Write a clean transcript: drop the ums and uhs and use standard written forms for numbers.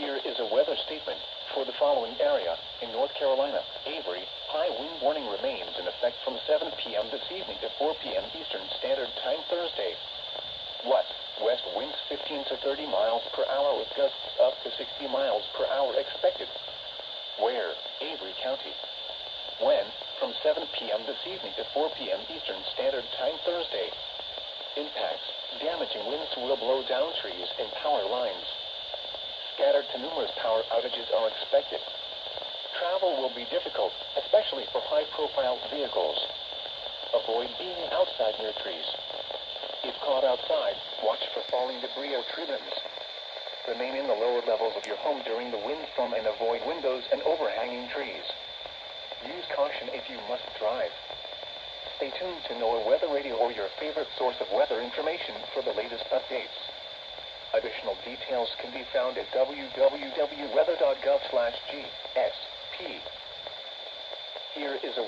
Here is a weather statement for the following area. In North Carolina, Avery, high wind warning remains in effect from 7 p.m. this evening to 4 p.m. Eastern Standard Time Thursday. West winds 15 to 30 miles per hour with gusts up to 60 miles per hour expected. Where? Avery County. When? From 7 p.m. this evening to 4 p.m. Eastern Standard Time Thursday. Impacts. Damaging winds will blow down trees and power lines. Scattered to numerous power outages are expected. Travel will be difficult, especially for high-profile vehicles. Avoid being outside near trees. If caught outside, watch for falling debris or tree limbs. Remain in the lower levels of your home during the windstorm and avoid windows and overhanging trees. Use caution if you must drive. Stay tuned to NOAA Weather Radio or your favorite source of weather information for the latest updates. Additional details can be found at www.weather.gov/GSP. Here is a